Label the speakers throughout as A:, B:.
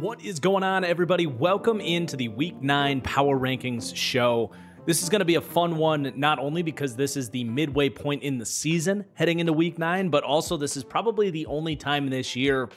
A: What is going on, everybody? Welcome into the Week 9 Power Rankings show. This is going to be a fun one, not only because this is the midway point in the season heading into Week 9, but also this is probably the only time this year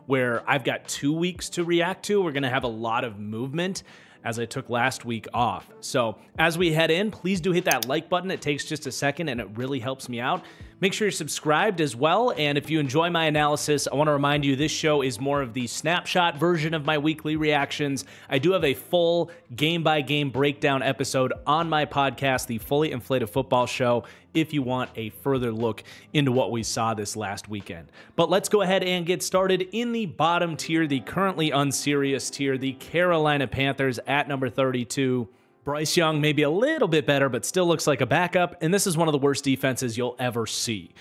A: where I've got 2 weeks to react to. We're going to have a lot of movement as I took last week off. So as we head in, please do hit that like button. It takes just a second and it really helps me out. Make sure you're subscribed as well. And if you enjoy my analysis, I want to remind you this show is more of the snapshot version of my weekly reactions. I do have a full game-by-game breakdown episode on my podcast, The Fully Inflated Football Show, if you want a further look into what we saw this last weekend. But let's go ahead and get started in the bottom tier, the currently unserious tier, the Carolina Panthers at number 32. Bryce Young may be a little bit better, but still looks like a backup, and this is one of the worst defenses you'll ever see.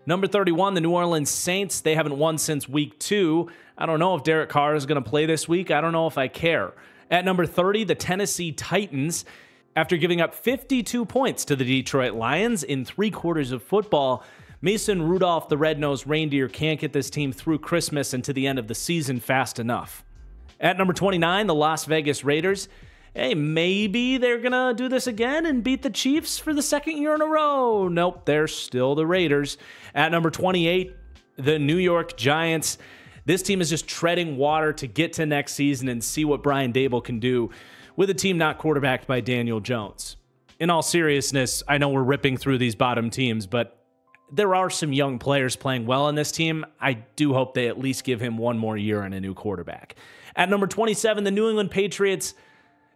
A: Number 31, the New Orleans Saints. They haven't won since week 2. I don't know if Derek Carr is going to play this week. I don't know if I care. At number 30, the Tennessee Titans. After giving up 52 points to the Detroit Lions in 3 quarters of football, Mason Rudolph, the red-nosed reindeer, can't get this team through Christmas and to the end of the season fast enough. At number 29, the Las Vegas Raiders. Hey, maybe they're going to do this again and beat the Chiefs for the second year in a row. Nope, they're still the Raiders. At number 28, the New York Giants. This team is just treading water to get to next season and see what Brian Daboll can do with a team not quarterbacked by Daniel Jones. In all seriousness, I know we're ripping through these bottom teams, but there are some young players playing well on this team. I do hope they at least give him one more year and a new quarterback. At number 27, the New England Patriots.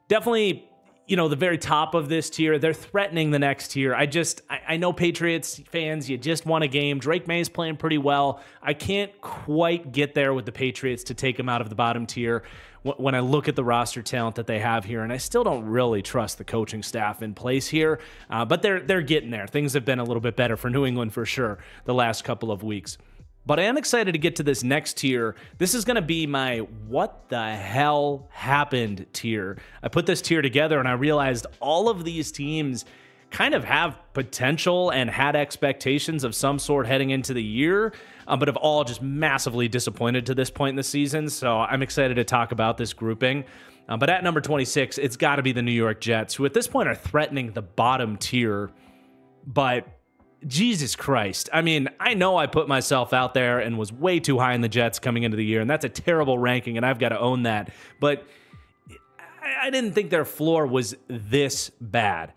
A: Definitely, the very top of this tier. They're threatening the next tier. I know Patriots fans, you just won a game. Drake May's playing pretty well. I can't quite get there with the Patriots to take them out of the bottom tier when I look at the roster talent that they have here, and I still don't really trust the coaching staff in place here, but they're getting there. Things have been a little bit better for New England for sure the last couple of weeks. But I am excited to get to this next tier. This is going to be my what the hell happened tier. I put this tier together and I realized all of these teams kind of have potential and had expectations of some sort heading into the year, but have all just massively disappointed to this point in the season. So I'm excited to talk about this grouping. But at number 26, it's got to be the New York Jets, who at this point are threatening the bottom tier. But Jesus Christ. I mean, I know I put myself out there and was way too high in the Jets coming into the year, and that's a terrible ranking, and I've got to own that. But I didn't think their floor was this bad.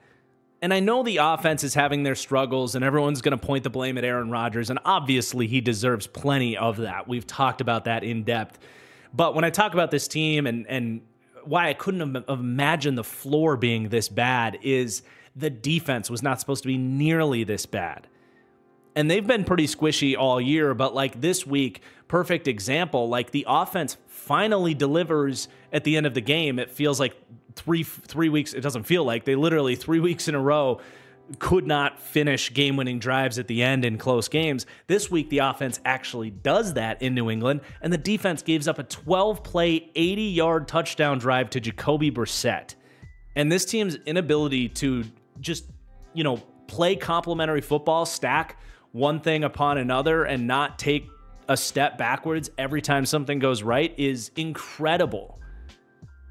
A: And I know the offense is having their struggles, and everyone's going to point the blame at Aaron Rodgers, and obviously he deserves plenty of that. We've talked about that in depth. But when I talk about this team and why I couldn't have imagined the floor being this bad is the defense was not supposed to be nearly this bad. And they've been pretty squishy all year, but like this week, perfect example, like the offense finally delivers at the end of the game. It feels like three weeks, it doesn't feel like, they literally 3 weeks in a row could not finish game-winning drives at the end in close games. This week, the offense actually does that in New England, and the defense gives up a 12-play, 80-yard touchdown drive to Jacoby Brissett. And this team's inability to just, play complementary football, stack one thing upon another and not take a step backwards every time something goes right is incredible.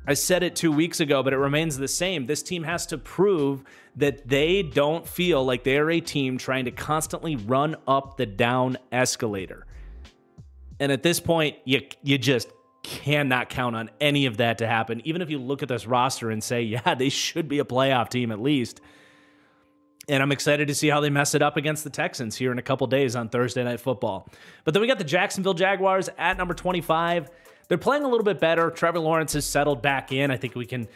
A: I said it 2 weeks ago, but it remains the same. This team has to prove that they don't feel like they are a team trying to constantly run up the down escalator. And at this point, you just cannot count on any of that to happen. Even if you look at this roster and say, yeah, they should be a playoff team at least. And I'm excited to see how they mess it up against the Texans here in a couple days on Thursday Night Football. But then we got the Jacksonville Jaguars at number 25. They're playing a little bit better. Trevor Lawrence has settled back in. I think we can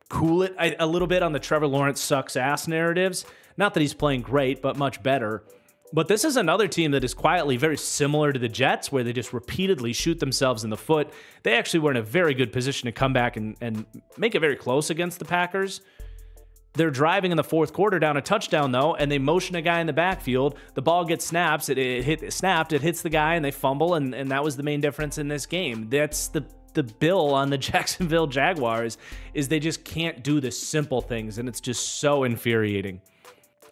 A: cool it a little bit on the Trevor Lawrence sucks ass narratives. Not that he's playing great, but much better. But this is another team that is quietly very similar to the Jets, where they just repeatedly shoot themselves in the foot. They actually were in a very good position to come back and make it very close against the Packers. They're driving in the fourth quarter down a touchdown, though, and they motion a guy in the backfield. The ball gets snapped, it hits the guy, and they fumble, and that was the main difference in this game. That's the bill on the Jacksonville Jaguars, is they just can't do the simple things, and it's just so infuriating.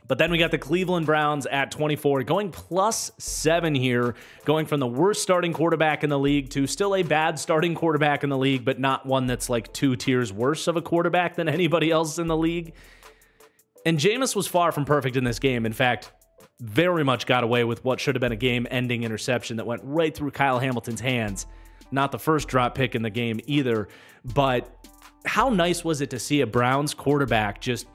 A: But then we got the Cleveland Browns at 24, going +7 here, going from the worst starting quarterback in the league to still a bad starting quarterback in the league, but not one that's like 2 tiers worse of a quarterback than anybody else in the league. And Jameis was far from perfect in this game. In fact, very much got away with what should have been a game-ending interception that went right through Kyle Hamilton's hands. Not the first drop pick in the game either, but how nice was it to see a Browns quarterback just,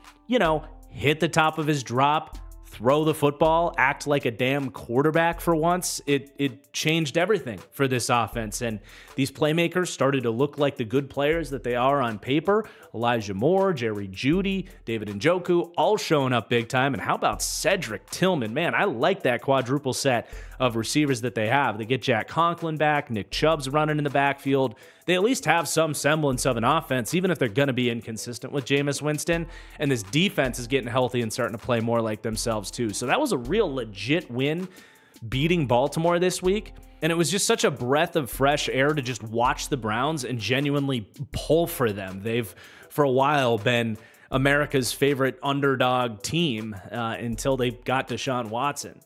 A: hit the top of his drop, throw the football, act like a damn quarterback for once? It changed everything for this offense, and these playmakers started to look like the good players that they are on paper. Elijah Moore, Jerry Jeudy, David Njoku, all showing up big time. And how about Cedric Tillman? Man, I like that quadruple set of receivers that they have. They get Jack Conklin back, Nick Chubb's running in the backfield. They at least have some semblance of an offense, even if they're going to be inconsistent with Jameis Winston. And this defense is getting healthy and starting to play more like themselves too. So that was a real legit win, beating Baltimore this week. And it was just such a breath of fresh air to just watch the Browns and genuinely pull for them. They've, for a while, been America's favorite underdog team until they got Deshaun Watson.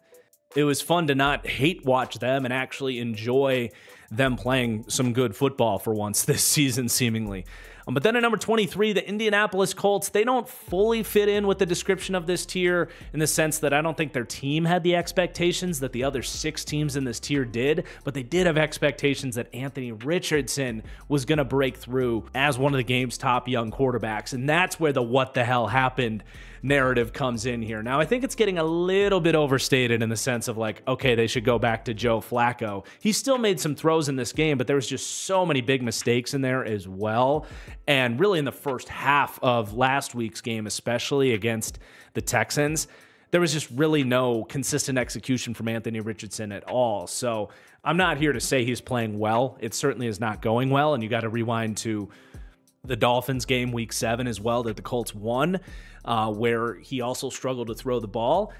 A: It was fun to not hate watch them and actually enjoy them playing some good football for once this season, seemingly. But then at number 23, the Indianapolis Colts, they don't fully fit in with the description of this tier in the sense that I don't think their team had the expectations that the other 6 teams in this tier did, but they did have expectations that Anthony Richardson was going to break through as one of the game's top young quarterbacks, and that's where the what the hell happened narrative comes in here. Now, I think it's getting a little bit overstated in the sense of like, okay, they should go back to Joe Flacco. He still made some throws in this game, but there was just so many big mistakes in there as well. And really in the first half of last week's game, especially against the Texans, there was just really no consistent execution from Anthony Richardson at all. So I'm not here to say he's playing well. It certainly is not going well. And you got to rewind to the Dolphins game week 7 as well that the Colts won, where he also struggled to throw the ball.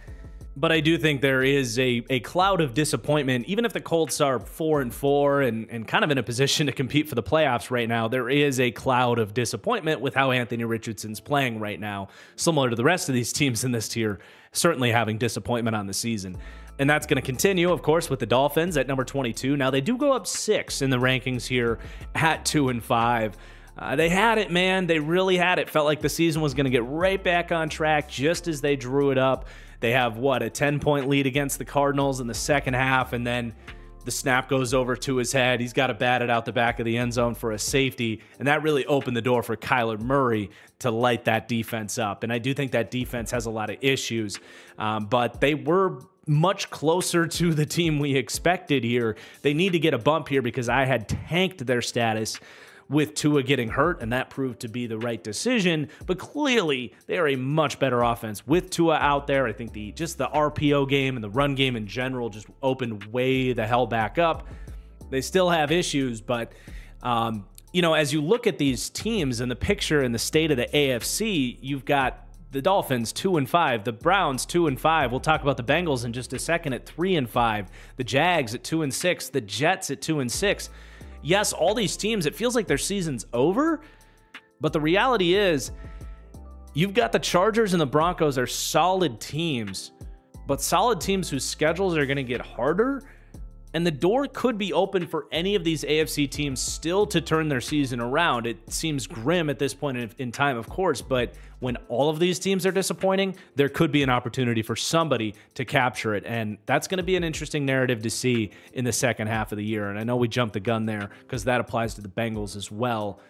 A: But I do think there is a cloud of disappointment. Even if the Colts are 4-4 and kind of in a position to compete for the playoffs right now, there is a cloud of disappointment with how Anthony Richardson's playing right now, similar to the rest of these teams in this tier, certainly having disappointment on the season. And that's going to continue, of course, with the Dolphins at number 22. Now, they do go up 6 in the rankings here at 2-5. They had it, man. They really had it. Felt like the season was going to get right back on track just as they drew it up. They have, a 10-point lead against the Cardinals in the second half, and then the snap goes over to his head. He's got to bat it out the back of the end zone for a safety, and that really opened the door for Kyler Murray to light that defense up. And I do think that defense has a lot of issues, but they were much closer to the team we expected here. They need to get a bump here because I had tanked their status with Tua getting hurt, and that proved to be the right decision. But clearly, they are a much better offense with Tua out there. I think the RPO game and the run game in general just opened way the hell back up. They still have issues, but as you look at these teams and the picture and the state of the AFC, you've got the Dolphins 2-5, the Browns 2-5. We'll talk about the Bengals in just a second at 3-5, the Jags at 2-6, the Jets at 2-6. Yes, all these teams, it feels like their season's over, but the reality is you've got the Chargers and the Broncos are solid teams, but solid teams whose schedules are going to get harder, and the door could be open for any of these AFC teams still to turn their season around. It seems grim at this point in time, of course, but when all of these teams are disappointing, there could be an opportunity for somebody to capture it, and that's going to be an interesting narrative to see in the second half of the year. And I know we jumped the gun there because that applies to the Bengals as well.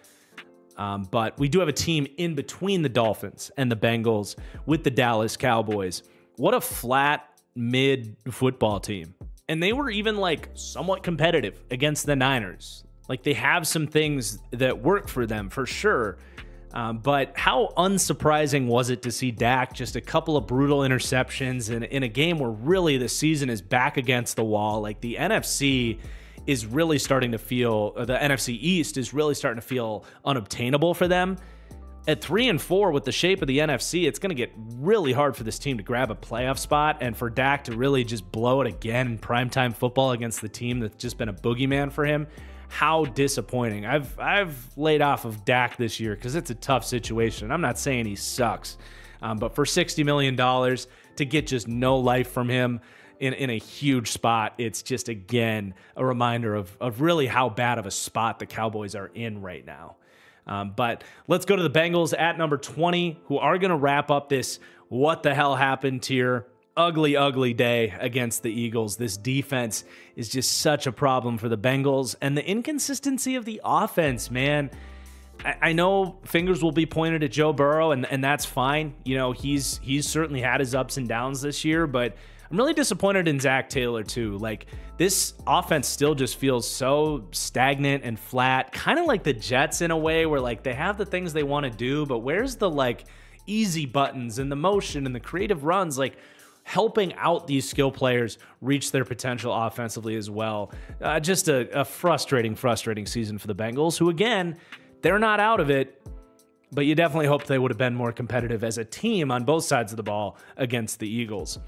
A: But we do have a team in between the Dolphins and the Bengals with the Dallas Cowboys. What a flat mid football team. And they were even somewhat competitive against the Niners. They have some things that work for them for sure. But how unsurprising was it to see Dak just a couple of brutal interceptions in a game where really the season is back against the wall? The NFC is really starting to feel, the NFC East is really starting to feel unobtainable for them. At 3-4 with the shape of the NFC, it's going to get really hard for this team to grab a playoff spot and for Dak to really just blow it again in primetime football against the team that's just been a boogeyman for him. How disappointing. I've laid off of Dak this year because it's a tough situation. I'm not saying he sucks, but for $60 million to get just no life from him in a huge spot. It's just, again, a reminder of really how bad of a spot the Cowboys are in right now. But let's go to the Bengals at number 20, who are going to wrap up this what the hell happened tier. Ugly, ugly day against the Eagles. This defense is just such a problem for the Bengals, and the inconsistency of the offense, man. I know fingers will be pointed at Joe Burrow, and that's fine. You know, he's certainly had his ups and downs this year, but I'm really disappointed in Zach Taylor too. Like, this offense still just feels so stagnant and flat, kind of like the Jets in a way, where like they have the things they want to do, but where's the like easy buttons and the motion and the creative runs, like helping out these skill players reach their potential offensively as well. Just a frustrating season for the Bengals, who, again, they're not out of it, but you definitely hoped they would have been more competitive as a team on both sides of the ball against the Eagles.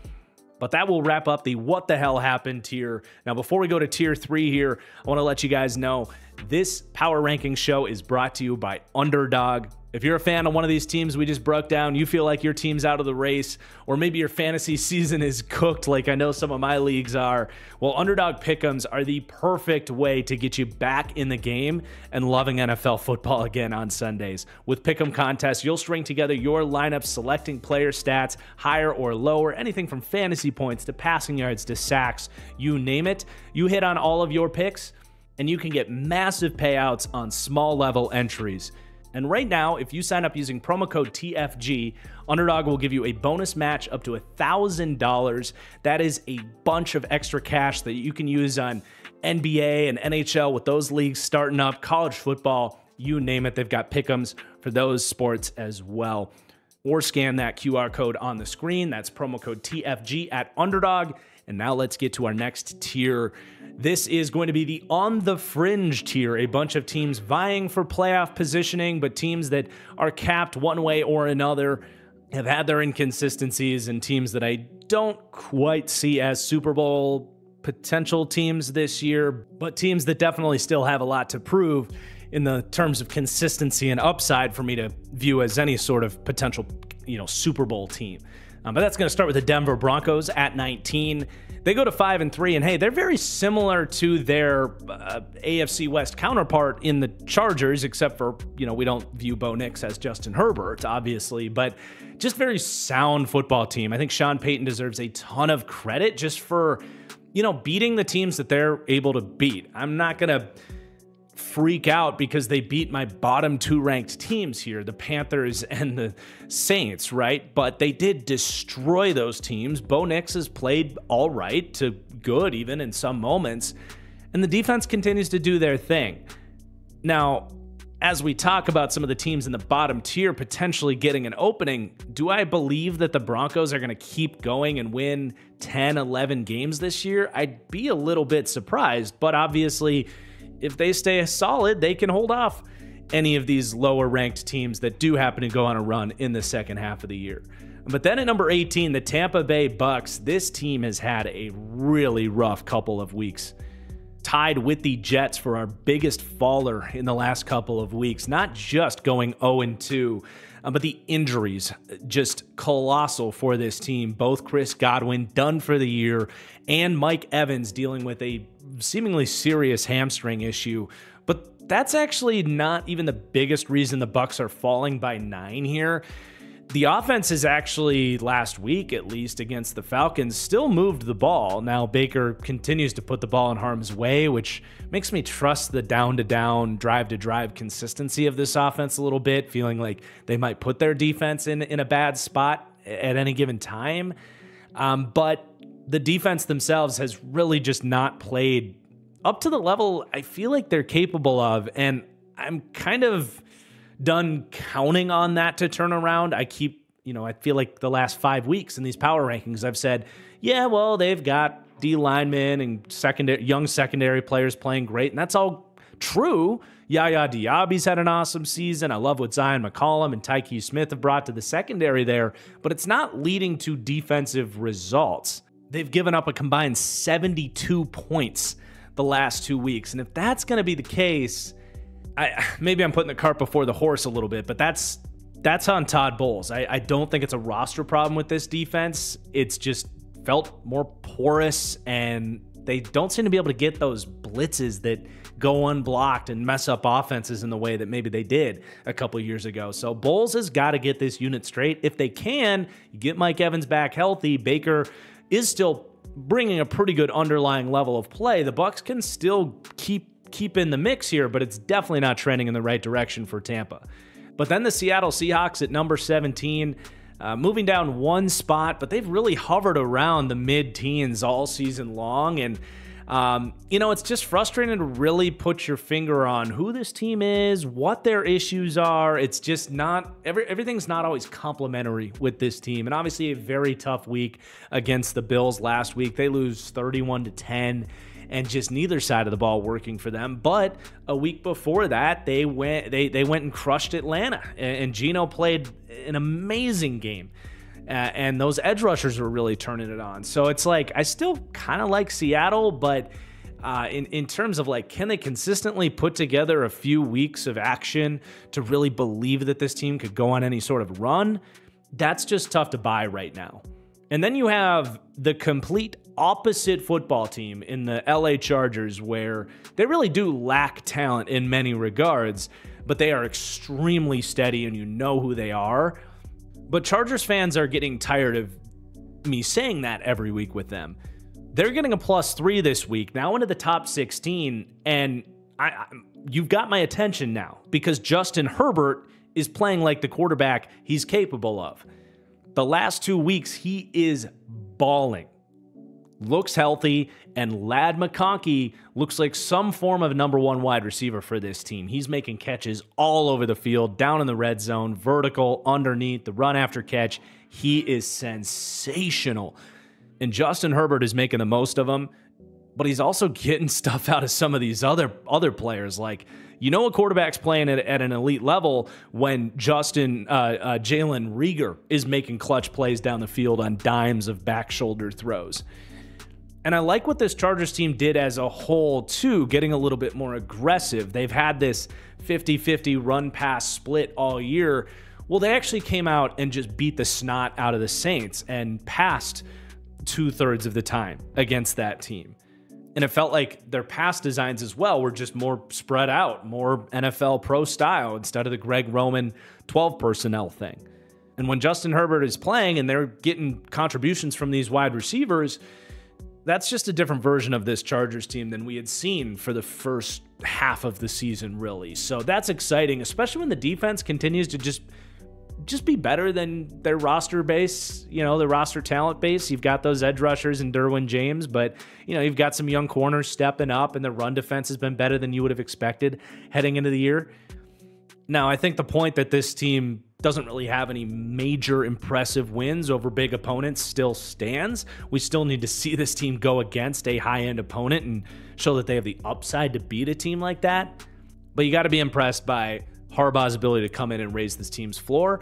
A: But that will wrap up the what the hell happened tier. Now, before we go to tier 3 here, I want to let you guys know this power ranking show is brought to you by Underdog. If you're a fan of one of these teams we just broke down, you feel like your team's out of the race, or maybe your fantasy season is cooked like I know some of my leagues are, well, Underdog Pick'ems are the perfect way to get you back in the game and loving NFL football again on Sundays. With Pick'em contests, you'll string together your lineup, selecting player stats, higher or lower, anything from fantasy points to passing yards to sacks, you name it. You hit on all of your picks, and you can get massive payouts on small level entries. And right now, if you sign up using promo code TFG, Underdog will give you a bonus match up to $1,000. That is a bunch of extra cash that you can use on NBA and NHL with those leagues starting up, college football, you name it. They've got pick'ems for those sports as well. Or scan that QR code on the screen. That's promo code TFG at Underdog. And now let's get to our next tier. This is going to be the on the fringe tier, a bunch of teams vying for playoff positioning, but teams that are capped one way or another, have had their inconsistencies, and teams that I don't quite see as Super Bowl potential teams this year, but teams that definitely still have a lot to prove in the terms of consistency and upside for me to view as any sort of potential, Super Bowl team. But that's going to start with the Denver Broncos at 19. They go to 5-3, and hey, they're very similar to their AFC West counterpart in the Chargers, except for, we don't view Bo Nix as Justin Herbert, obviously, but just very sound football team. I think Sean Payton deserves a ton of credit just for, beating the teams that they're able to beat. I'm not going to freak out because they beat my bottom 2 ranked teams here, the Panthers and the Saints, right? But they did destroy those teams. Bo Nix has played all right to good even in some moments, and the defense continues to do their thing. Now, as we talk about some of the teams in the bottom tier potentially getting an opening, do I believe that the Broncos are going to keep going and win 10, 11 games this year? I'd be a little bit surprised, but obviously, if they stay solid, they can hold off any of these lower ranked teams that do happen to go on a run in the second half of the year. But then at number 18, the Tampa Bay Bucks. This team has had a really rough couple of weeks. Tied with the Jets for our biggest faller in the last couple of weeks. Not just going 0-2, but the injuries just colossal for this team. Both Chris Godwin done for the year and Mike Evans dealing with a seemingly serious hamstring issue. But that's actually not even the biggest reason the Bucks are falling by 9 here. The offense is actually, last week at least, against the Falcons, still moved the ball. Now, Baker continues to put the ball in harm's way, which makes me trust the down-to-down, drive-to-drive consistency of this offense a little bit, feeling like they might put their defense in a bad spot at any given time. But the defense themselves has really just not played up to the level I feel like they're capable of, and I'm kind of done counting on that to turn around. I feel like the last 5 weeks in these power rankings, I've said, yeah, well, they've got D linemen and young secondary players playing great, and that's all true. Yaya Diaby's had an awesome season. I love what Zion McCollum and Tyke Smith have brought to the secondary there, but it's not leading to defensive results. They've given up a combined 72 points the last 2 weeks, and if that's going to be the case, maybe I'm putting the cart before the horse a little bit, but that's That's on Todd Bowles. I don't think it's a roster problem with this defense. It's just felt more porous, and they don't seem to be able to get those blitzes that go unblocked and mess up offenses in the way that maybe they did a couple years ago. So Bowles has got to get this unit straight. If they can, you get Mike Evans back healthy. Baker is still bringing a pretty good underlying level of play. The Bucs can still keep in the mix here, but it's definitely not trending in the right direction for Tampa. But then the Seattle Seahawks at number 17, moving down one spot, but they've really hovered around the mid-teens all season long. And, it's just frustrating to really put your finger on who this team is, what their issues are. It's just not, everything's not always complimentary with this team. And obviously a very tough week against the Bills last week. They lose 31-10. And just neither side of the ball working for them. But a week before that, they went and crushed Atlanta. And Geno played an amazing game. And those edge rushers were really turning it on. So it's like, I still kind of like Seattle, but in terms of like, can they consistently put together a few weeks of action to really believe that this team could go on any sort of run? That's just tough to buy right now. And then you have the complete opposite football team in the LA Chargers, where they really do lack talent in many regards, but they are extremely steady and you know who they are. But Chargers fans are getting tired of me saying that every week with them. They're getting a +3 this week, now into the top 16, and you've got my attention now because Justin Herbert is playing like the quarterback he's capable of. The last 2 weeks, he is balling. Looks healthy, and Ladd McConkey looks like some form of number 1 wide receiver for this team. He's making catches all over the field, down in the red zone, vertical, underneath, the run after catch. He is sensational. And Justin Herbert is making the most of them, but he's also getting stuff out of some of these other players. Like, a quarterback's playing at an elite level when Jalen Reagor is making clutch plays down the field on dimes of back shoulder throws. And I like what this Chargers team did as a whole, too, getting a little bit more aggressive. They've had this 50-50 run-pass split all year. Well, they actually came out and just beat the snot out of the Saints and passed 2/3 of the time against that team. And it felt like their pass designs as well were just more spread out, more NFL pro style instead of the Greg Roman 12 personnel thing. And when Justin Herbert is playing and they're getting contributions from these wide receivers, that's just a different version of this Chargers team than we had seen for the first half of the season, really. So that's exciting, especially when the defense continues to just be better than their roster base, their roster talent base. You've got those edge rushers and Derwin James, but, you've got some young corners stepping up, and the run defense has been better than you would have expected heading into the year. Now, I think the point that this team doesn't really have any major impressive wins over big opponents still stands. We still need to see this team go against a high-end opponent and show that they have the upside to beat a team like that. But you got to be impressed by Harbaugh's ability to come in and raise this team's floor.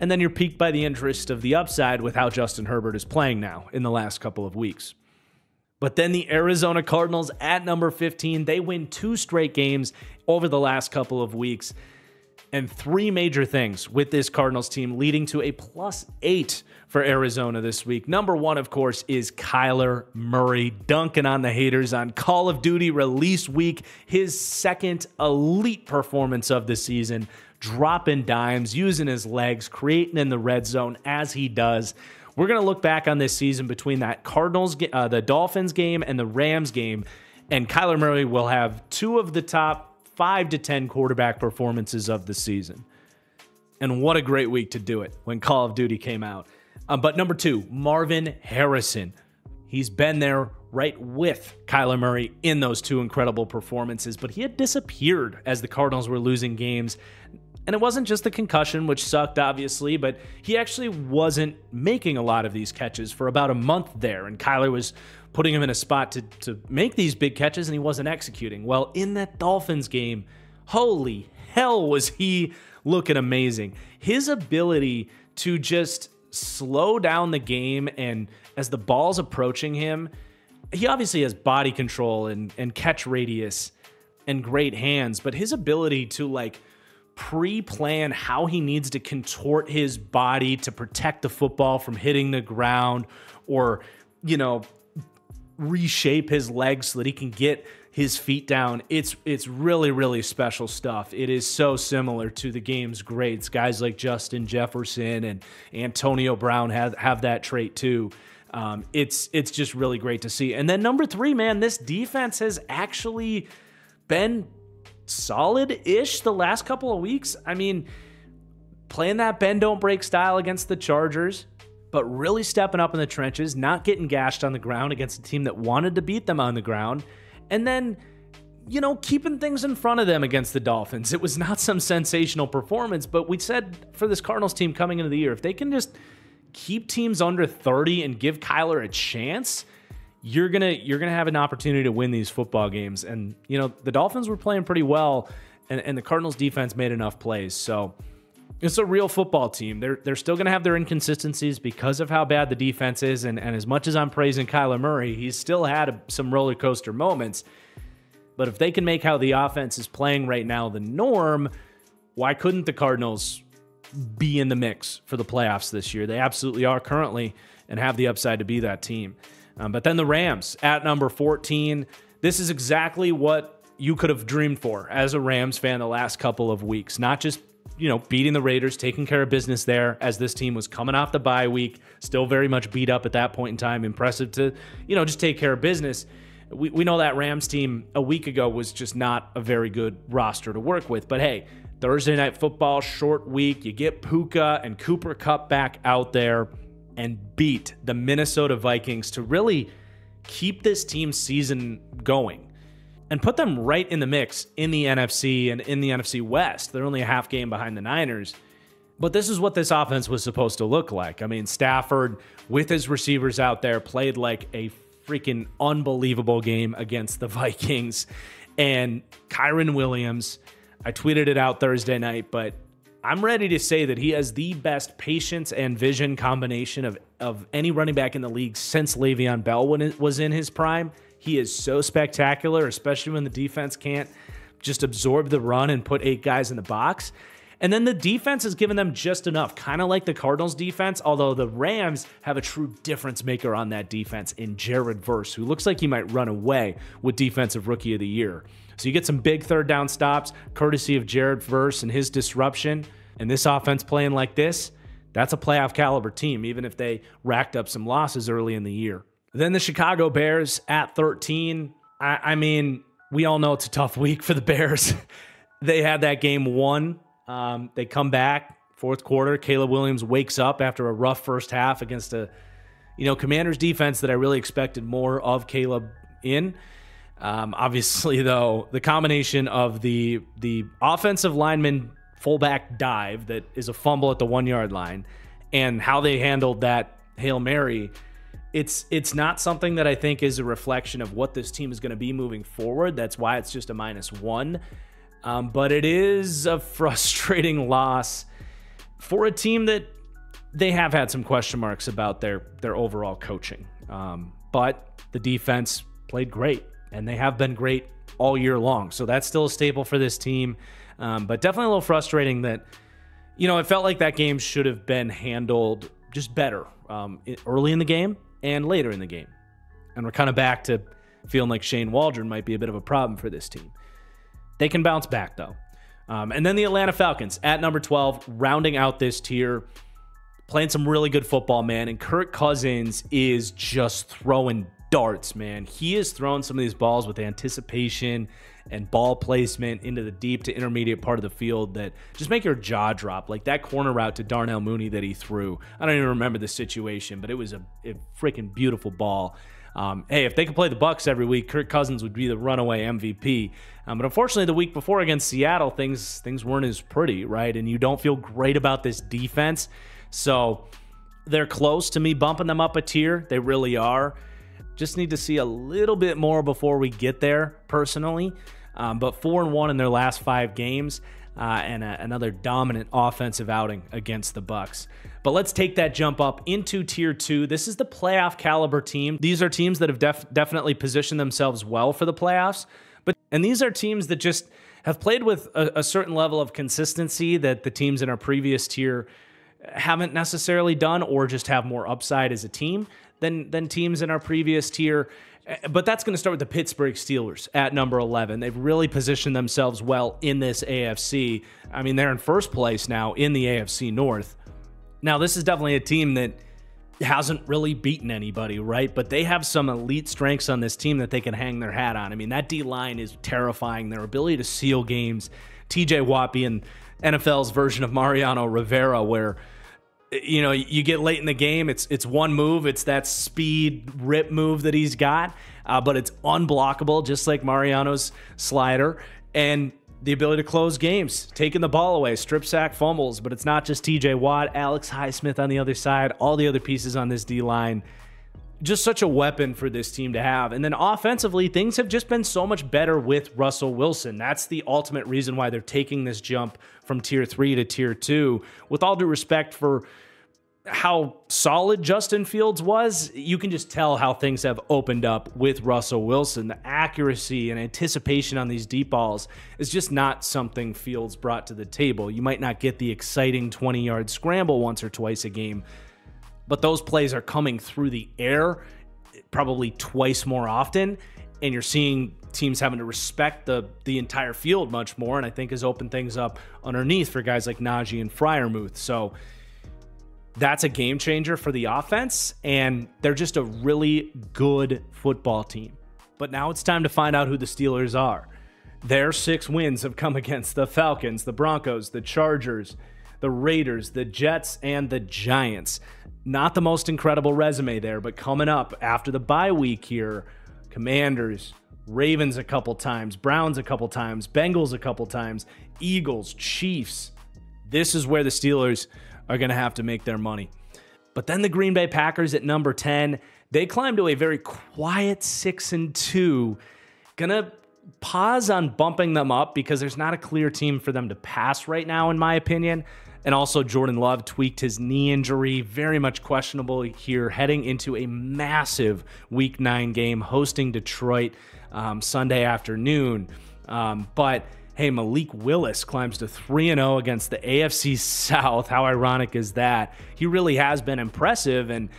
A: And then you're piqued by the interest of the upside with how Justin Herbert is playing now in the last couple of weeks. But then the Arizona Cardinals at number 15, they win 2 straight games over the last couple of weeks. And 3 major things with this Cardinals team leading to a +8 for Arizona this week. Number 1, of course, is Kyler Murray dunking on the haters on Call of Duty release week. His second elite performance of the season, dropping dimes, using his legs, creating in the red zone as he does. We're going to look back on this season between that the Dolphins game and the Rams game, and Kyler Murray will have 2 of the top 5 to 10 quarterback performances of the season. And what a great week to do it when Call of Duty came out. But number 2, Marvin Harrison. He's been there right with Kyler Murray in those 2 incredible performances, but he had disappeared as the Cardinals were losing games. And it wasn't just the concussion, which sucked, obviously, but he actually wasn't making a lot of these catches for about a month there. And Kyler was putting him in a spot to make these big catches, and he wasn't executing. Well, in that Dolphins game, holy hell was he looking amazing. His ability to just slow down the game, and as the ball's approaching him, he obviously has body control and catch radius and great hands, but his ability to pre-plan how he needs to contort his body to protect the football from hitting the ground, or, you know, reshape his legs so that he can get his feet down. It's really, really special stuff. It is so similar to the game's greats. Guys like Justin Jefferson and Antonio Brown have that trait too. It's just really great to see. And then number 3, man, this defense has actually been solid-ish the last couple of weeks. I mean, playing that bend don't break style against the Chargers, but really stepping up in the trenches, not getting gashed on the ground against a team that wanted to beat them on the ground, and then, you know, keeping things in front of them against the Dolphins. It was not some sensational performance, but we said for this Cardinals team coming into the year, if they can just keep teams under 30 and give Kyler a chance, you're gonna have an opportunity to win these football games. And, you know, the Dolphins were playing pretty well, and the Cardinals defense made enough plays. So it's a real football team. They're still going to have their inconsistencies because of how bad the defense is. And as much as I'm praising Kyler Murray, he's still had some roller coaster moments. But if they can make how the offense is playing right now the norm, why couldn't the Cardinals be in the mix for the playoffs this year? They absolutely are currently and have the upside to be that team. But then the Rams at number 14. This is exactly what you could have dreamed for as a Rams fan the last couple of weeks. Not just, you know, beating the Raiders, taking care of business there as this team was coming off the bye week, still very much beat up at that point in time. Impressive to, you know, just take care of business. We know that Rams team a week ago was just not a very good roster to work with. But hey, Thursday Night Football, short week. You get Puka and Cooper Kupp back out there and beat the Minnesota Vikings to really keep this team's season going and put them right in the mix in the NFC and in the NFC West. They're only a half game behind the Niners. But this is what this offense was supposed to look like. I mean, Stafford, with his receivers out there, played like a freaking unbelievable game against the Vikings. And Kyren Williams, I tweeted it out Thursday night, but I'm ready to say that he has the best patience and vision combination of any running back in the league since Le'Veon Bell when it was in his prime. He is so spectacular, especially when the defense can't just absorb the run and put 8 guys in the box. And then the defense has given them just enough, kind of like the Cardinals defense, although the Rams have a true difference maker on that defense in Jared Verse, who looks like he might run away with Defensive Rookie of the Year. So you get some big third down stops, courtesy of Jared Verse and his disruption. And this offense playing like this, that's a playoff caliber team, even if they racked up some losses early in the year. Then the Chicago Bears at 13. I mean, we all know it's a tough week for the Bears. They had that game won. They come back, fourth quarter. Caleb Williams wakes up after a rough first half against a, you know, Commanders defense that I really expected more of Caleb in. Obviously, though, the combination of the offensive lineman fullback dive that is a fumble at the 1-yard line and how they handled that Hail Mary, it's not something that I think is a reflection of what this team is going to be moving forward. That's why it's just a -1. But it is a frustrating loss for a team that they have had some question marks about their overall coaching. But the defense played great, and they have been great all year long. So that's still a staple for this team. But definitely a little frustrating that, you know, it felt like that game should have been handled just better early in the game and later in the game. And we're kind of back to feeling like Shane Waldron might be a bit of a problem for this team. They can bounce back, though. And then the Atlanta Falcons at number 12, rounding out this tier, playing some really good football, man. And Kirk Cousins is just throwing darts, man. He is throwing some of these balls with anticipation and ball placement into the deep to intermediate part of the field that just make your jaw drop. Like that corner route to Darnell Mooney that he threw. I don't even remember the situation, but it was a freaking beautiful ball. Hey, if they could play the Bucs every week, Kirk Cousins would be the runaway MVP. But unfortunately, the week before against Seattle, things weren't as pretty, right? And you don't feel great about this defense. So they're close to me bumping them up a tier. They really are. Just need to see a little bit more before we get there, personally. But 4-1 in their last 5 games, and another dominant offensive outing against the Bucs. But let's take that jump up into Tier 2. This is the playoff caliber team. These are teams that have definitely positioned themselves well for the playoffs. And these are teams that just have played with a certain level of consistency that the teams in our previous tier haven't necessarily done, or just have more upside as a team than teams in our previous tier. But that's going to start with the Pittsburgh Steelers at number 11. They've really positioned themselves well in this AFC. I mean, they're in first place now in the AFC North. Now, this is definitely a team that hasn't really beaten anybody, right? But they have some elite strengths on this team that they can hang their hat on. I mean, that D-line is terrifying. Their ability to seal games. TJ Watt being NFL's version of Mariano Rivera, where, you know, you get late in the game, it's one move, it's that speed rip move that he's got, but it's unblockable, just like Mariano's slider, and the ability to close games, taking the ball away, strip sack, fumbles. But it's not just TJ Watt, Alex Highsmith on the other side, all the other pieces on this D-line. Just such a weapon for this team to have. And then offensively, things have just been so much better with Russell Wilson. That's the ultimate reason why they're taking this jump from tier 3 to tier 2. With all due respect for how solid Justin Fields was, you can just tell how things have opened up with Russell Wilson. The accuracy and anticipation on these deep balls is just not something Fields brought to the table. You might not get the exciting 20-yard scramble once or twice a game, but those plays are coming through the air probably twice more often, and you're seeing teams having to respect the entire field much more, and I think has opened things up underneath for guys like Najee and Freiermuth. So that's a game changer for the offense, and they're just a really good football team. But now it's time to find out who the Steelers are. Their 6 wins have come against the Falcons, the Broncos, the Chargers, the Raiders, the Jets, and the Giants. Not the most incredible resume there, but coming up after the bye week here, Commanders, Ravens a couple times, Browns a couple times, Bengals a couple times, Eagles, Chiefs. This is where the Steelers are going to have to make their money. But then the Green Bay Packers at number 10, they climb to a very quiet 6-2. Gonna pause on bumping them up because there's not a clear team for them to pass right now, in my opinion. And also Jordan Love tweaked his knee injury, very much questionable here, heading into a massive Week 9 game hosting Detroit Sunday afternoon. But hey, Malik Willis climbs to 3-0 against the AFC South. How ironic is that? He really has been impressive, and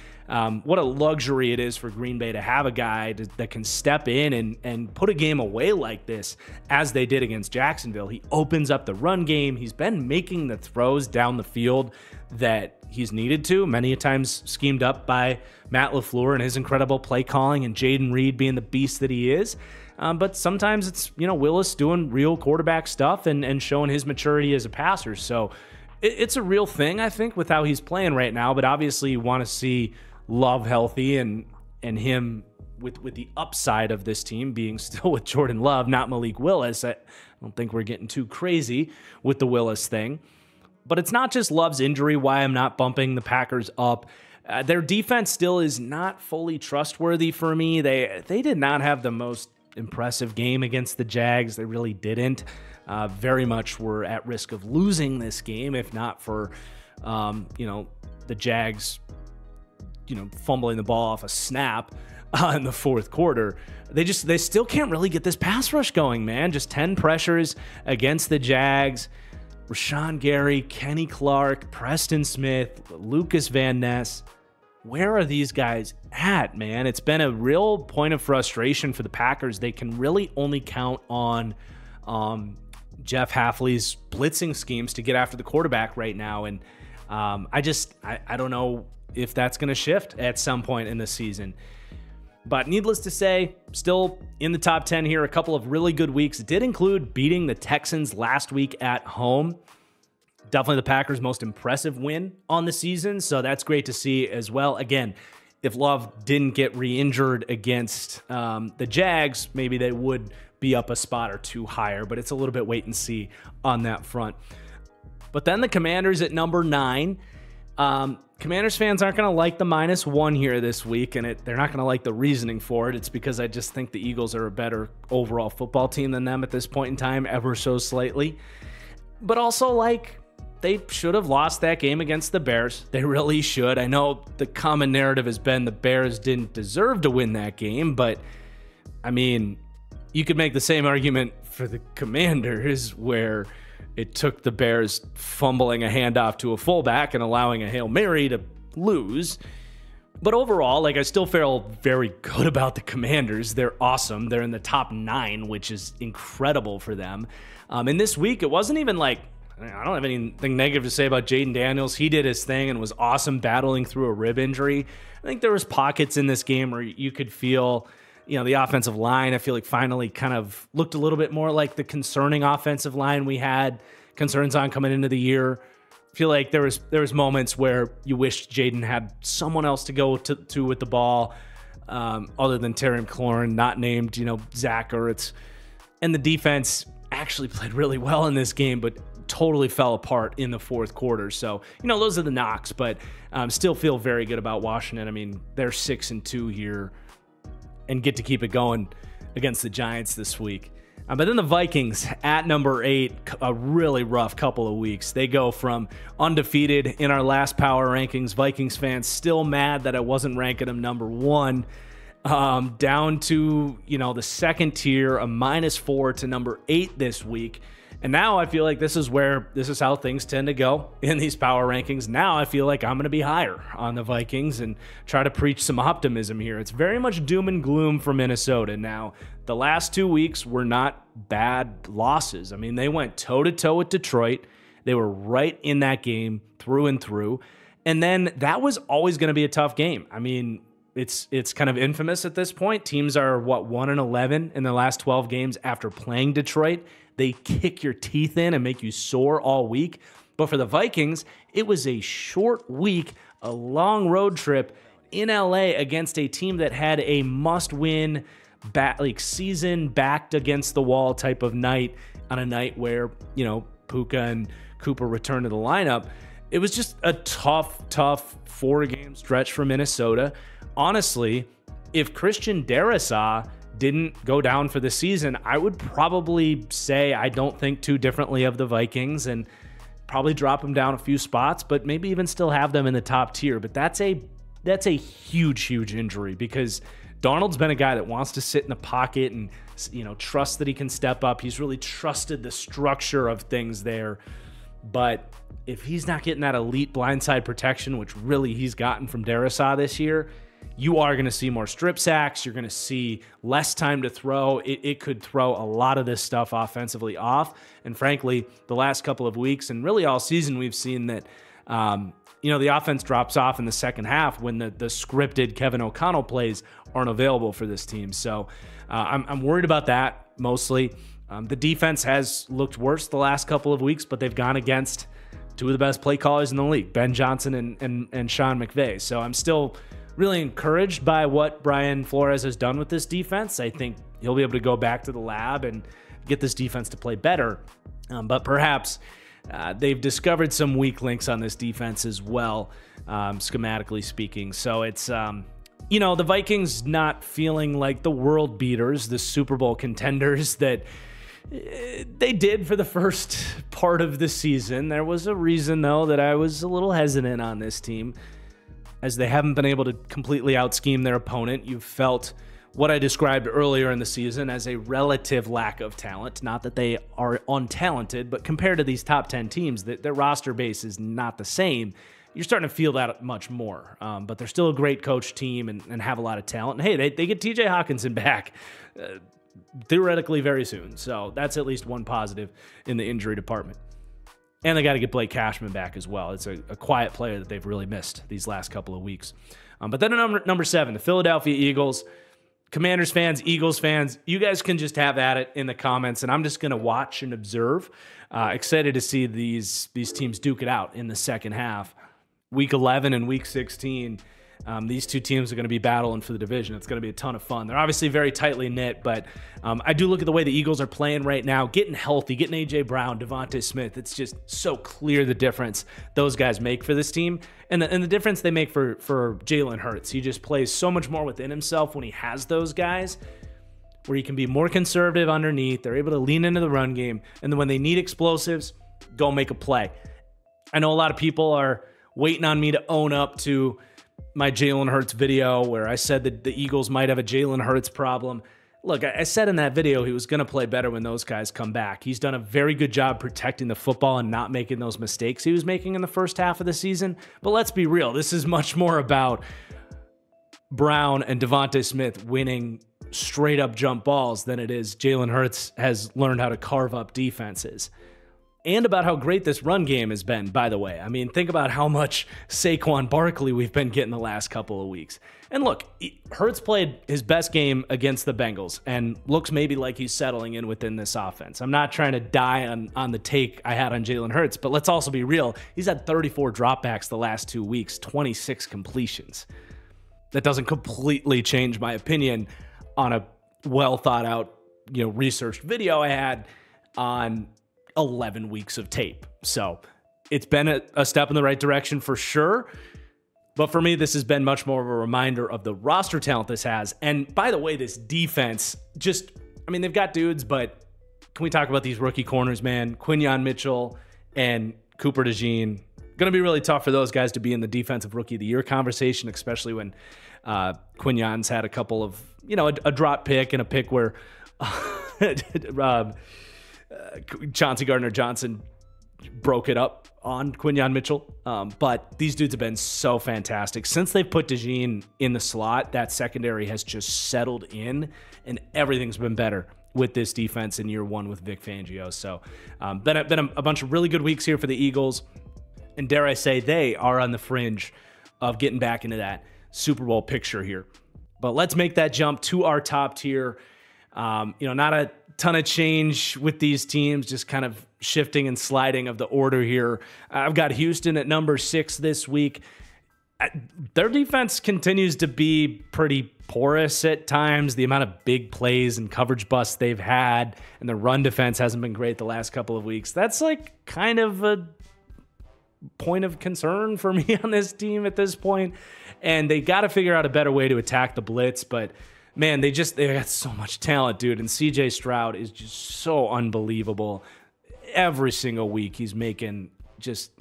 A: what a luxury it is for Green Bay to have a guy that can step in and put a game away like this, as they did against Jacksonville. He opens up the run game. He's been making the throws down the field that he's needed to, many a times schemed up by Matt LaFleur and his incredible play calling, and Jaden Reed being the beast that he is. But sometimes it's, you know, Willis doing real quarterback stuff and showing his maturity as a passer. So it's a real thing, I think, with how he's playing right now. But obviously you want to see Love healthy and him with the upside of this team being still with Jordan Love, not Malik Willis. I don't think we're getting too crazy with the Willis thing. But it's not just Love's injury why I'm not bumping the Packers up. Their defense still is not fully trustworthy for me. They did not have the most impressive game against the Jags. They really didn't. Very much were at risk of losing this game if not for the Jags fumbling the ball off a snap in the fourth quarter. They still can't really get this pass rush going, man. Just 10 pressures against the Jags. Rashawn Gary, Kenny Clark, Preston Smith, Lucas Van Ness. Where are these guys at, man? It's been a real point of frustration for the Packers. They can really only count on Jeff Hafley's blitzing schemes to get after the quarterback right now. And I don't know if that's going to shift at some point in the season. But needless to say, still in the top 10 here. A couple of really good weeks. It did include beating the Texans last week at home. Definitely the Packers' most impressive win on the season, so that's great to see as well. Again, if Love didn't get re-injured against the Jags, maybe they would be up a spot or two higher, but it's a little bit wait and see on that front. But then the Commanders at number 9. Commanders fans aren't going to like the -1 here this week, and they're not going to like the reasoning for it. It's because I just think the Eagles are a better overall football team than them at this point in time, ever so slightly. But also, they should have lost that game against the Bears. They really should. I know the common narrative has been the Bears didn't deserve to win that game, but I mean, You could make the same argument for the Commanders, where it took the Bears fumbling a handoff to a fullback and allowing a Hail Mary to lose. But overall, like, I still feel very good about the Commanders. They're awesome. They're in the top 9, which is incredible for them. And this week, it wasn't even like, I don't have anything negative to say about Jaden Daniels. He did his thing and was awesome battling through a rib injury. I think there was pockets in this game where you could feel, the offensive line, I feel like finally kind of looked a little bit more like the concerning offensive line we had concerns on coming into the year. I feel like there was moments where you wished Jaden had someone else to go to with the ball, other than Terry McLaurin, not named, Zach Ertz. And the defense actually played really well in this game, but totally fell apart in the fourth quarter. So, those are the knocks, but still feel very good about Washington. I mean, they're 6-2 here and get to keep it going against the Giants this week. But then the Vikings at number 8, a really rough couple of weeks. They go from undefeated in our last power rankings. Vikings fans still mad that I wasn't ranking them number 1, down to, the second tier, a -4 to number 8 this week. And now I feel like this is how things tend to go in these power rankings. Now I feel like I'm going to be higher on the Vikings and try to preach some optimism here. It's very much doom and gloom for Minnesota. Now, the last 2 weeks were not bad losses. I mean, they went toe-to-toe with Detroit. They were right in that game through and through. And then that was always going to be a tough game. I mean, it's kind of infamous at this point. Teams are, 1-11 in the last 12 games after playing Detroit. They kick your teeth in and make you sore all week. But for the Vikings, it was a short week, a long road trip in LA against a team that had a must-win season backed against the wall type of night, on a night where, Puka and Cooper returned to the lineup. It was just a tough 4-game stretch for Minnesota. Honestly, if Christian Darrisaw didn't go down for the season, I would probably say I don't think too differently of the Vikings and probably drop them down a few spots, but maybe even still have them in the top tier. But that's a huge injury, because Darnold's been a guy that wants to sit in the pocket and, trust that he can step up. He's really trusted the structure of things there. But if he's not getting that elite blindside protection, which really he's gotten from Darrisaw this year, you are going to see more strip sacks. You're going to see less time to throw. It could throw a lot of this stuff offensively off. And frankly, the last couple of weeks and really all season, we've seen that, the offense drops off in the second half when the scripted Kevin O'Connell plays aren't available for this team. So I'm worried about that mostly. The defense has looked worse the last couple of weeks, but they've gone against 2 of the best play callers in the league, Ben Johnson and Sean McVay. So I'm still really encouraged by what Brian Flores has done with this defense. I think he'll be able to go back to the lab and get this defense to play better. But perhaps they've discovered some weak links on this defense as well, schematically speaking. So it's, the Vikings not feeling like the world beaters, the Super Bowl contenders that they did for the first part of the season. There was a reason, though, that I was a little hesitant on this team, as they haven't been able to completely out-scheme their opponent. You've felt what I described earlier in the season as a relative lack of talent. Not that they are untalented, but compared to these top 10 teams, their roster base is not the same. You're starting to feel that much more. But they're still a great coach team and have a lot of talent. And hey, they get TJ Hawkinson back theoretically very soon. So that's at least one positive in the injury department. And they got to get Blake Cashman back as well. It's a quiet player that they've really missed these last couple of weeks. But then number 7, the Philadelphia Eagles. Commanders fans, Eagles fans, you guys can just have at it in the comments, and I'm just going to watch and observe. Excited to see these teams duke it out in the second half. Week 11 and Week 16, these two teams are going to be battling for the division. It's going to be a ton of fun. They're obviously very tightly knit, but I do look at the way the Eagles are playing right now, getting healthy, getting A.J. Brown, Devontae Smith. It's just so clear the difference those guys make for this team and the difference they make for Jalen Hurts. He just plays so much more within himself when he has those guys, where he can be more conservative underneath. They're able to lean into the run game, and then when they need explosives, go make a play. I know a lot of people are waiting on me to own up to my Jalen Hurts video where I said that the Eagles might have a Jalen Hurts problem. look, I said in that video he was going to play better when those guys come back. He's done a very good job protecting the football and not making those mistakes he was making in the first half of the season. But let's be real. This is much more about Brown and Devontae Smith winning straight up jump balls than it is Jalen Hurts has learned how to carve up defenses. And about how great this run game has been, by the way. I mean, think about how much Saquon Barkley we've been getting the last couple of weeks. And look, Hurts played his best game against the Bengals and looks maybe like he's settling in within this offense. I'm not trying to die on the take I had on Jalen Hurts, but let's also be real. He's had 34 dropbacks the last 2 weeks, 26 completions. That doesn't completely change my opinion on a well thought out, researched video I had on 11 weeks of tape. So it's been a step in the right direction for sure. But for me, this has been much more of a reminder of the roster talent this has. And by the way, this defense they've got dudes, but can we talk about these rookie corners, man? Quinyon Mitchell and Cooper DeJean. Going to be really tough for those guys to be in the defensive rookie of the year conversation, especially when Quinyon's had a couple of, a drop pick and a pick where Chauncey Gardner-Johnson broke it up on Quinyon Mitchell. But these dudes have been so fantastic. Since they've put DeJean in the slot, that secondary has just settled in, and everything's been better with this defense in year one with Vic Fangio. So been a bunch of really good weeks here for the Eagles. And dare I say, they are on the fringe of getting back into that Super Bowl picture here. But let's make that jump to our top tier. Not a ton of change with these teams, just kind of shifting and sliding of the order here. I've got Houston at number 6 this week. Their defense continues to be pretty porous at times. The amount of big plays and coverage busts they've had, and the run defense hasn't been great the last couple of weeks. That's like kind of a point of concern for me on this team at this point. And they got to figure out a better way to attack the blitz, but man, they got so much talent, dude. And CJ Stroud is just so unbelievable. Every single week he's making just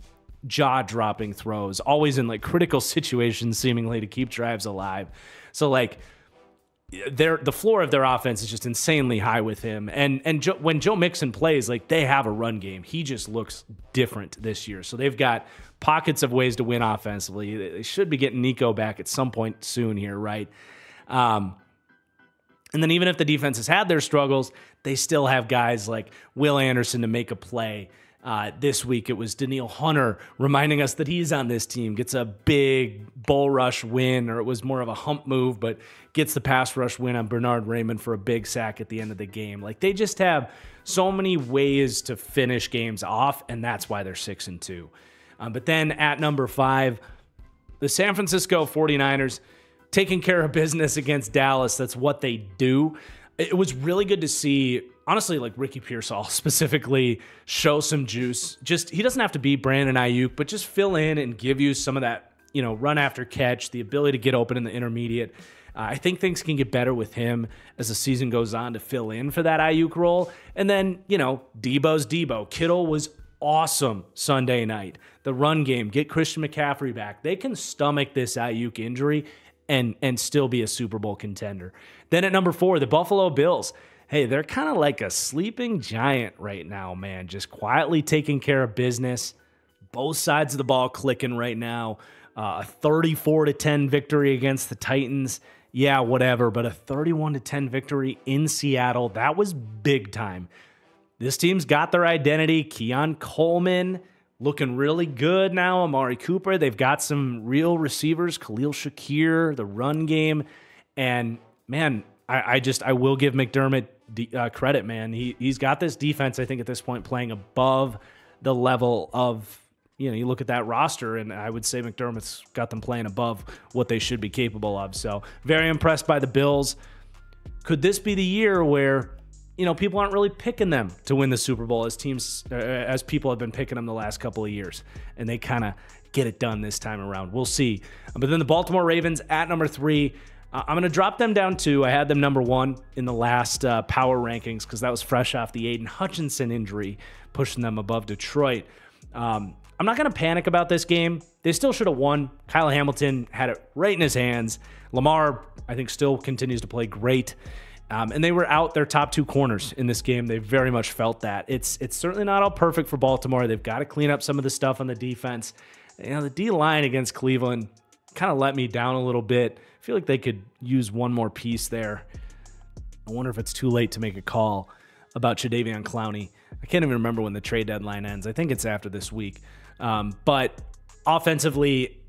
A: jaw-dropping throws, always in like critical situations seemingly to keep drives alive. So like the floor of their offense is just insanely high with him. And when Joe Mixon plays, like they have a run game. He just looks different this year. So they've got pockets of ways to win offensively. They should be getting Nico back at some point soon here, right? And then even if the defense has had their struggles, they still have guys like Will Anderson to make a play. This week, it was Daniil Hunter reminding us that he's on this team, gets a big bull rush win, or it was more of a hump move, but gets the pass rush win on Bernard Raymond for a big sack at the end of the game. Like they just have so many ways to finish games off, and that's why they're 6-2. But then at number 5, the San Francisco 49ers taking care of business against Dallas. That's what they do. It was really good to see, honestly, like Ricky Pearsall specifically show some juice. Just, he doesn't have to be Brandon Ayuk, but just fill in and give you some of that, run after catch, the ability to get open in the intermediate. I think things can get better with him as the season goes on to fill in for that Ayuk role. And then, Debo's Debo. Kittle was awesome Sunday night. The run game, get Christian McCaffrey back. They can stomach this Ayuk injury and still be a Super Bowl contender. Then at number 4, the Buffalo Bills. Hey, they're kind of like a sleeping giant right now, man. Just quietly taking care of business. Both sides of the ball clicking right now. A 34-10 victory against the Titans. Yeah, whatever, but a 31-10 victory in Seattle. That was big time. This team's got their identity. Keon Coleman looking really good now. Amari Cooper. They've got some real receivers. Khalil Shakir, the run game. And, man, I will give McDermott credit, man. He's got this defense, I think, at this point playing above the level of, you look at that roster, and I would say McDermott's got them playing above what they should be capable of. So very impressed by the Bills. Could this be the year where, people aren't really picking them to win the Super Bowl as people have been picking them the last couple of years, and they kind of get it done this time around? We'll see. But then the Baltimore Ravens at number 3. I'm going to drop them down 2. I had them number 1 in the last power rankings because that was fresh off the Aiden Hutchinson injury, pushing them above Detroit. I'm not going to panic about this game. They still should have won. Kyle Hamilton had it right in his hands. Lamar, I think, still continues to play great. And they were out their top 2 corners in this game. They very much felt that. It's certainly not all perfect for Baltimore. They've got to clean up some of the stuff on the defense. The D-line against Cleveland kind of let me down a little bit. I feel like they could use one more piece there. I wonder if it's too late to make a call about Jadeveon Clowney. I can't even remember when the trade deadline ends. I think it's after this week. But offensively,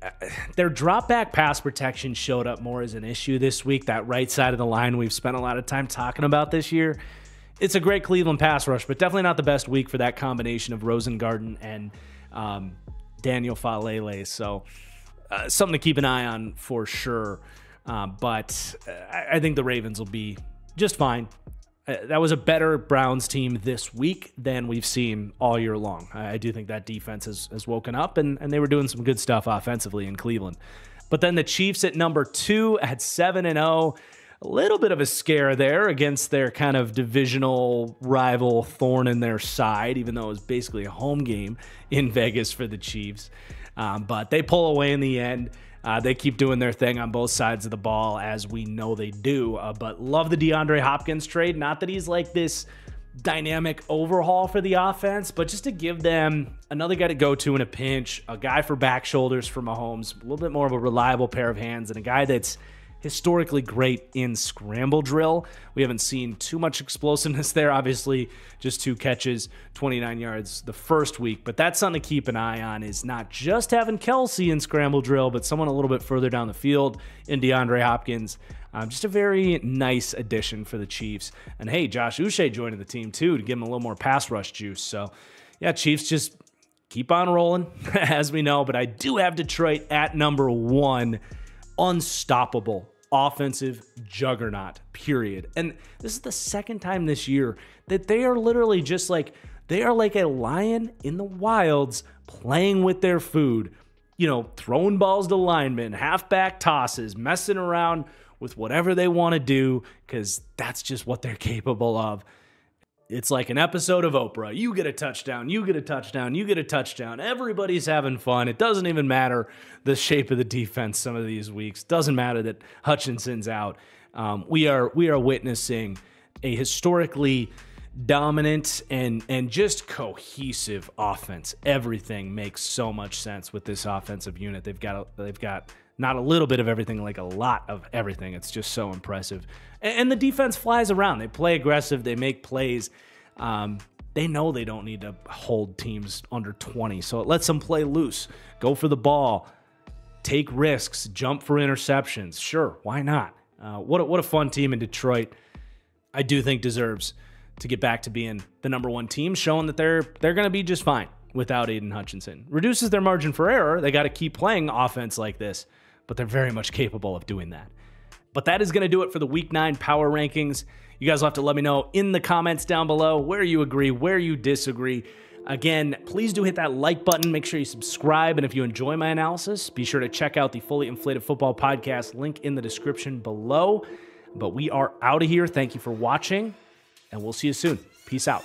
A: their drop back pass protection showed up more as an issue this week. That right side of the line we've spent a lot of time talking about this year. It's a great Cleveland pass rush, but definitely not the best week for that combination of Rosengarten and Daniel Falele. So something to keep an eye on for sure. But I think the Ravens will be just fine. That was a better Browns team this week than we've seen all year long. I do think that defense has woken up, and they were doing some good stuff offensively in Cleveland. But then the Chiefs at number 2 at 7-0. A little bit of a scare there against their kind of divisional rival thorn in their side, even though it was basically a home game in Vegas for the Chiefs. But they pull away in the end. They keep doing their thing on both sides of the ball, as we know they do. But love the DeAndre Hopkins trade. Not that he's like this dynamic overhaul for the offense, but just to give them another guy to go to in a pinch, a guy for back shoulders for Mahomes, a little bit more of a reliable pair of hands, and a guy that's historically great in scramble drill. We haven't seen too much explosiveness there. Obviously, just 2 catches, 29 yards the first week. But that's something to keep an eye on, is not just having Kelsey in scramble drill, but someone a little bit further down the field in DeAndre Hopkins. Just a very nice addition for the Chiefs. And hey, Josh Uche joining the team too to give him a little more pass rush juice. So yeah, Chiefs just keep on rolling, as we know. But I do have Detroit at number 1. Unstoppable offensive juggernaut, period. And this is the second time this year that they are literally just like, they are like a lion in the wilds playing with their food, throwing balls to linemen, halfback tosses, messing around with whatever they want to do, because that's just what they're capable of. It's like an episode of Oprah. You get a touchdown, you get a touchdown, you get a touchdown. Everybody's having fun. It doesn't even matter the shape of the defense some of these weeks. Doesn't matter that Hutchinson's out. We are witnessing a historically dominant and just cohesive offense. Everything makes so much sense with this offensive unit. They've got not a little bit of everything, like a lot of everything. It's just so impressive. And the defense flies around. They play aggressive. They make plays. They know they don't need to hold teams under 20, so it lets them play loose, go for the ball, take risks, jump for interceptions. Sure, why not? What a fun team in Detroit. I do think deserves to get back to being the number 1 team, showing that they're going to be just fine without Aiden Hutchinson. Reduces their margin for error. They got to keep playing offense like this, but they're very much capable of doing that. But that is going to do it for the Week 9 Power Rankings. You guys will have to let me know in the comments down below where you agree, where you disagree. Again, please do hit that like button. Make sure you subscribe. And if you enjoy my analysis, be sure to check out the Fully Inflated Football Podcast, link in the description below. But we are out of here. Thank you for watching, and we'll see you soon. Peace out.